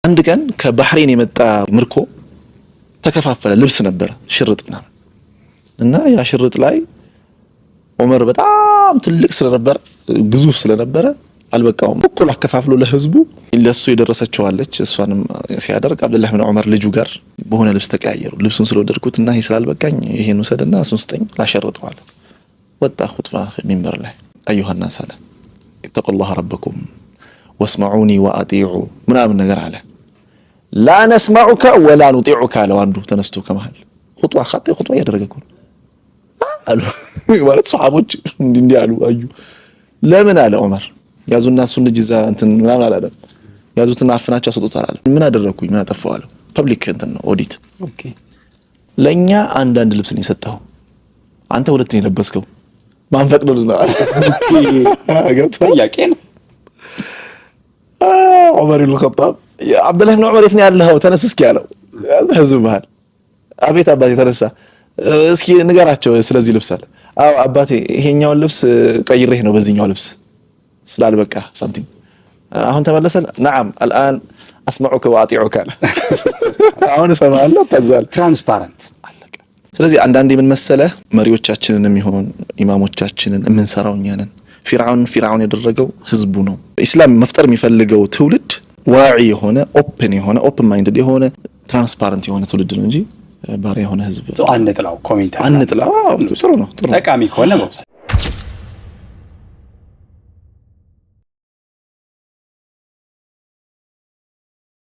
አንድ ቀን ከባህሬን የመጣ ምርኮ ተከፋፈለ። ልብስ ነበር ሽርጥና እና ያ ሽርጥ ላይ ዑመር በጣም ትልቅ ስለነበር ግዙፍ ስለነበረ አልበቃውም። እኩል አከፋፍሎ ለህዝቡ ለሱ የደረሰችው አለች። እሷንም ሲያደርግ አብዱላህ ኢብኑ ዑመር ልጁ ጋር በሆነ ልብስ ተቀያየሩ። ልብሱን ስለወደድኩትና ይሄ ስላልበቃኝ ይሄን ወሰደና እሱን ስጠኝ ላሸርጠው አለ። ወጣ ኹጥባ ሚንበር ላይ አዩሃ الناس አለ اتقوا الله ربكم واسمعوني واطيعوا ምናምን ነገር አለ። لا نسمعك ولا نطيعك አለ አንዱ ተነስቶ ከመሃል ኹጥባ ያደረገኩ አሉ ማለት ሱሐቦች እንዲህ አሉ። አዩ ለምን አለ ዑመር ያዙና እሱን ልጅ እዛ እንትን ምናምን አላለ። ያዙትና አፍናቸው አስወጡታል አለ። ምን አደረኩኝ? ምን አጠፋው አለ። ፐብሊክ እንትን ነው ኦዲት። ኦኬ ለኛ አንድ ልብስን የሰጠው አንተ ሁለት ነው የለበስከው ማን ፈቅዶልህ ነው አለ። ጥያቄ ነው። ዑመር ኢብኑ ኸጣብ አብዱላህ ኢብኑ ዑመር የት ነው ያለኸው? ተነስ እስኪ አለው። ህዝብ መሃል አቤት አባቴ ተነሳ እስኪ ንገራቸው ስለዚህ ልብስ አለ። አዎ አባቴ ይሄኛውን ልብስ ቀይሬህ ነው በዚህኛው ልብስ ስላልበቃ ሳምቲንግ አሁን ተመለሰን። نعم الان اسمعك واطيعك አሁን እሰማለሁ ተዛል ትራንስፓረንት አለቀ። ስለዚህ አንዳንዴ ምን መሰለህ መሪዎቻችንን የሚሆን ኢማሞቻችንን የምንሰራው እኛ ነን። ፊርዓውን ያደረገው ህዝቡ ነው። ኢስላም መፍጠር የሚፈልገው ትውልድ ዋዒ የሆነ ኦፕን ማይንድድ የሆነ ትራንስፓረንት የሆነ ትውልድ ነው እንጂ ባሪያ የሆነ ህዝብ አንጥላው ኮሜንት አንጥላው ጥሩ ነው። ጠቃሚ ከሆነ